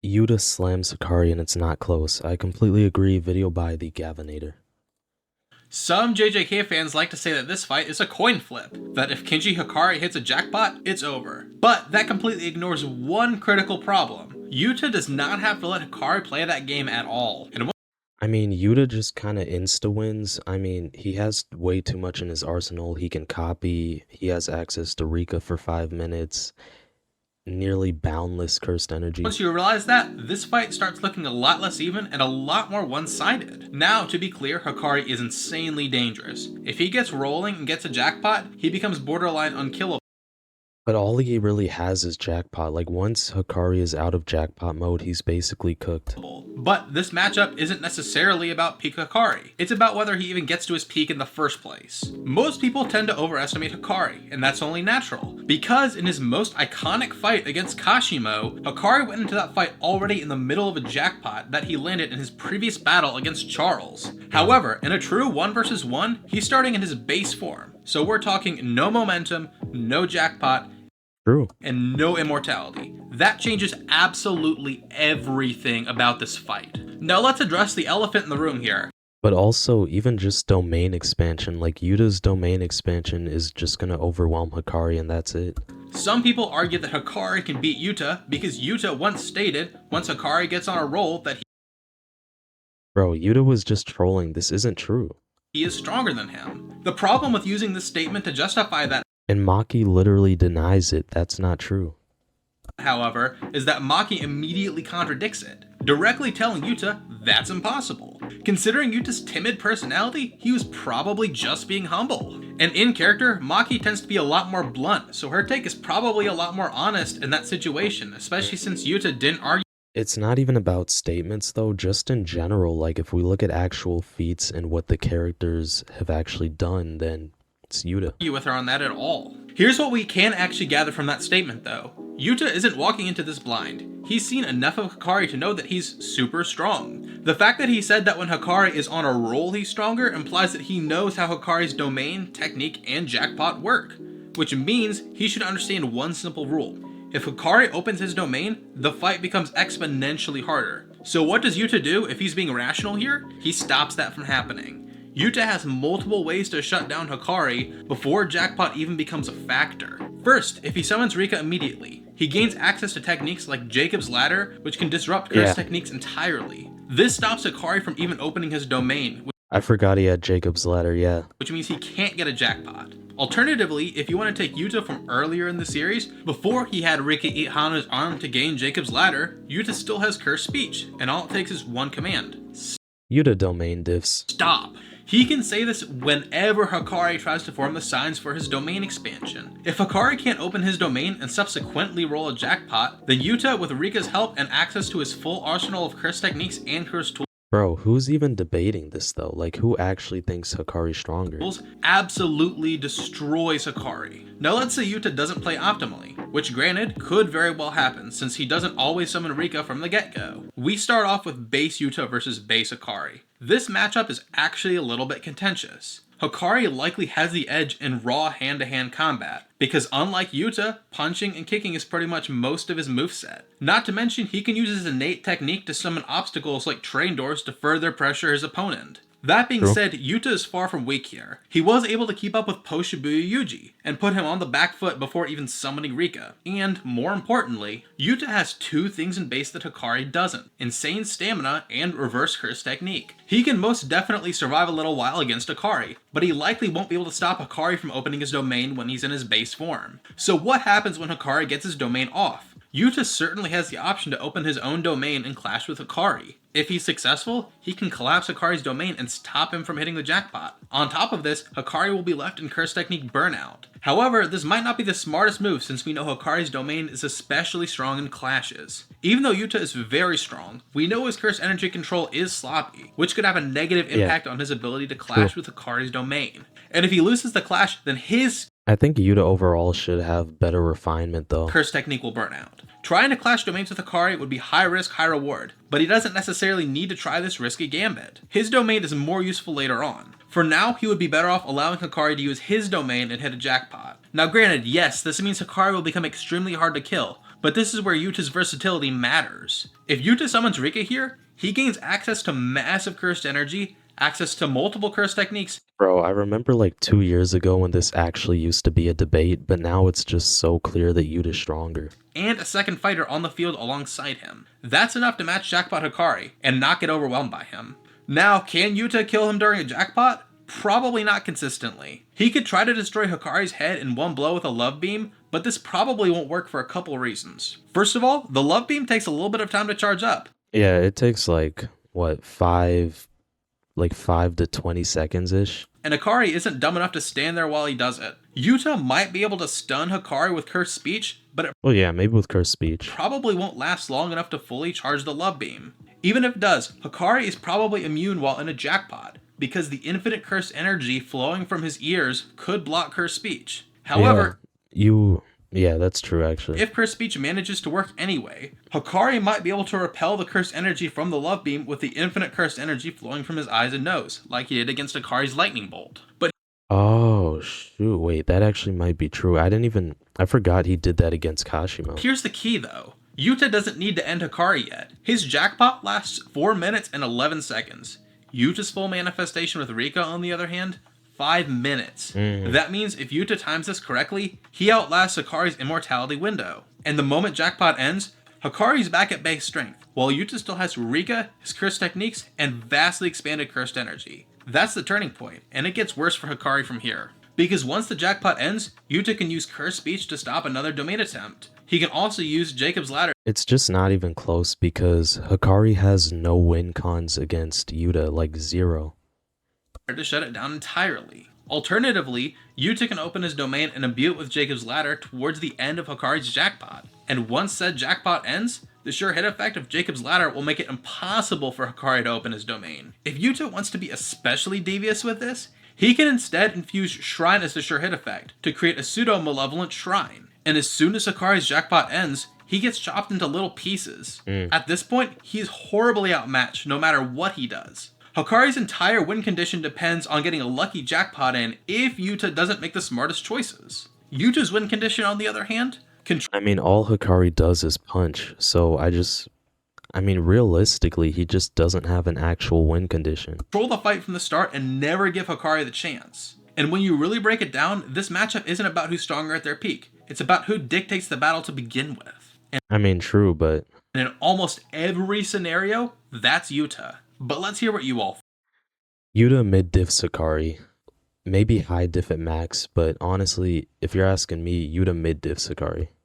Yuta slams Hakari and it's not close. I completely agree. Video by the Gavinator. Some JJK fans like to say that this fight is a coin flip, that if Kenji Hakari hits a jackpot, it's over. But that completely ignores one critical problem. Yuta does not have to let Hakari play that game at all. I mean, Yuta just kind of insta-wins. I mean, he has way too much in his arsenal. He can copy. He has access to Rika for 5 minutes. Nearly boundless cursed energy. Once you realize that, this fight starts looking a lot less even and a lot more one-sided. Now, to be clear, Hakari is insanely dangerous. If he gets rolling and gets a jackpot, he becomes borderline unkillable. But all he really has is jackpot. Like, once Hakari is out of jackpot mode, he's basically cooked. But this matchup isn't necessarily about peak Hakari. It's about whether he even gets to his peak in the first place. Most people tend to overestimate Hakari, and that's only natural. Because in his most iconic fight against Kashimo, Hakari went into that fight already in the middle of a jackpot that he landed in his previous battle against Charles. However, in a true 1 vs 1, he's starting in his base form. So we're talking no momentum, no jackpot, True. and no immortality. That changes absolutely everything about this fight. Now let's address the elephant in the room here. But also, even just domain expansion, like Yuta's domain expansion is just gonna overwhelm Hakari and that's it. Some people argue that Hakari can beat Yuta because Yuta once stated, once Hakari gets on a roll, that Bro, Yuta was just trolling. This isn't true. he is stronger than him. The problem with using this statement to justify that, And Maki literally denies it. That's not true. however, is that Maki immediately contradicts it, directly telling Yuta that's impossible. Considering Yuta's timid personality, he was probably just being humble. And in character, Maki tends to be a lot more blunt, so her take is probably a lot more honest in that situation, especially since Yuta didn't argue. It's not even about statements though, just in general. Like, if we look at actual feats and what the characters have actually done, then it's Yuta. With her on that at all. Here's what we can actually gather from that statement though. Yuta isn't walking into this blind. He's seen enough of Hakari to know that he's super strong. The fact that he said that when Hakari is on a roll he's stronger implies that he knows how Hakari's domain, technique, and jackpot work. Which means he should understand one simple rule. If Hakari opens his domain, the fight becomes exponentially harder. So what does Yuta do if he's being rational here? He stops that from happening. Yuta has multiple ways to shut down Hakari before jackpot even becomes a factor. First, if he summons Rika immediately, he gains access to techniques like Jacob's Ladder, which can disrupt curse techniques entirely. This stops Hakari from even opening his domain, I forgot he had Jacob's Ladder, yeah. which means he can't get a jackpot. Alternatively, if you want to take Yuta from earlier in the series, before he had Rika eat Hana's arm to gain Jacob's Ladder, Yuta still has cursed speech, and all it takes is one command. Yuta domain diffs. Stop. He can say this whenever Hakari tries to form the signs for his domain expansion. If Hakari can't open his domain and subsequently roll a jackpot, then Yuta, with Rika's help and access to his full arsenal of curse techniques and curse tools, Bro, who's even debating this though? Like, who actually thinks Hakari's stronger? absolutely destroys Hakari. Now let's say Yuta doesn't play optimally, which granted could very well happen since he doesn't always summon Rika from the get-go. We start off with base Yuta versus base Hakari. This matchup is actually a little bit contentious. Hakari likely has the edge in raw hand-to-hand combat, because unlike Yuta, punching and kicking is pretty much most of his moveset. Not to mention, he can use his innate technique to summon obstacles like train doors to further pressure his opponent. That being said, Yuta is far from weak here. He was able to keep up with post Shibuya Yuji, and put him on the back foot before even summoning Rika. And, more importantly, Yuta has two things in base that Hakari doesn't: insane stamina and reverse curse technique. He can most definitely survive a little while against Hakari, but he likely won't be able to stop Hakari from opening his domain when he's in his base form. So what happens when Hakari gets his domain off? Yuta certainly has the option to open his own domain and clash with Hakari. If he's successful, he can collapse Hakari's domain and stop him from hitting the jackpot. On top of this, Hakari will be left in curse technique burnout. However, this might not be the smartest move since we know Hakari's domain is especially strong in clashes. Even though Yuta is very strong, we know his curse energy control is sloppy, which could have a negative impact on his ability to clash with Hakari's domain. And if he loses the clash, then his I think Yuta overall should have better refinement though. curse technique will burn out. Trying to clash domains with Hakari would be high risk, high reward, but he doesn't necessarily need to try this risky gambit. His domain is more useful later on. For now, he would be better off allowing Hakari to use his domain and hit a jackpot. Now granted, yes, this means Hakari will become extremely hard to kill, But this is where Yuta's versatility matters. If Yuta summons Rika here, he gains access to massive cursed energy, access to multiple cursed techniques, Bro, I remember like 2 years ago when this actually used to be a debate, but now it's just so clear that Yuta's stronger. and a second fighter on the field alongside him. That's enough to match Jackpot Hakari and not get overwhelmed by him. Now, can Yuta kill him during a jackpot? Probably not consistently. He could try to destroy Hakari's head in one blow with a love beam, but this probably won't work for a couple reasons. First of all, the love beam takes a little bit of time to charge up, Yeah, it takes like, what, 5 to 20 seconds-ish? and Hakari isn't dumb enough to stand there while he does it. Yuta might be able to stun Hakari with cursed speech, but it Well, yeah, maybe with cursed speech. probably won't last long enough to fully charge the love beam. Even if it does, Hakari is probably immune while in a jackpot, because the infinite cursed energy flowing from his ears could block cursed speech. However, Yeah, that's true actually. if cursed speech manages to work anyway, Hakari might be able to repel the cursed energy from the love beam with the infinite cursed energy flowing from his eyes and nose, like he did against Hakari's lightning bolt. But Oh, shoot, wait, that actually might be true. I forgot he did that against Kashimo. here's the key though. Yuta doesn't need to end Hakari yet. His jackpot lasts 4 minutes and 11 seconds. Yuta's full manifestation with Rika, on the other hand, 5 minutes. That means if Yuta times this correctly, he outlasts Hakari's immortality window. And the moment jackpot ends, Hakari's back at base strength, while Yuta still has Rika, his cursed techniques, and vastly expanded cursed energy. That's the turning point, and it gets worse for Hakari from here. Because once the jackpot ends, Yuta can use cursed speech to stop another domain attempt. He can also use Jacob's ladder It's just not even close because Hakari has no win cons against Yuta, like 0. to shut it down entirely. Alternatively, Yuta can open his domain and imbue it with Jacob's ladder towards the end of Hakari's jackpot. And once said jackpot ends, the sure hit effect of Jacob's ladder will make it impossible for Hakari to open his domain. If Yuta wants to be especially devious with this, he can instead infuse Shrine as the sure hit effect to create a pseudo-malevolent shrine. And as soon as Hakari's jackpot ends, he gets chopped into little pieces. At this point, he's horribly outmatched no matter what he does. Hakari's entire win condition depends on getting a lucky jackpot in if Yuta doesn't make the smartest choices. Yuta's win condition, on the other hand, I mean, all Hakari does is punch, so realistically, he just doesn't have an actual win condition. control the fight from the start and never give Hakari the chance. And when you really break it down, this matchup isn't about who's stronger at their peak. It's about who dictates the battle to begin with. True, but And in almost every scenario, that's Yuta. But let's hear what you all think. Yuta mid diff Sakari. Maybe high diff at max, but honestly, if you're asking me, Yuta mid diff Sakari.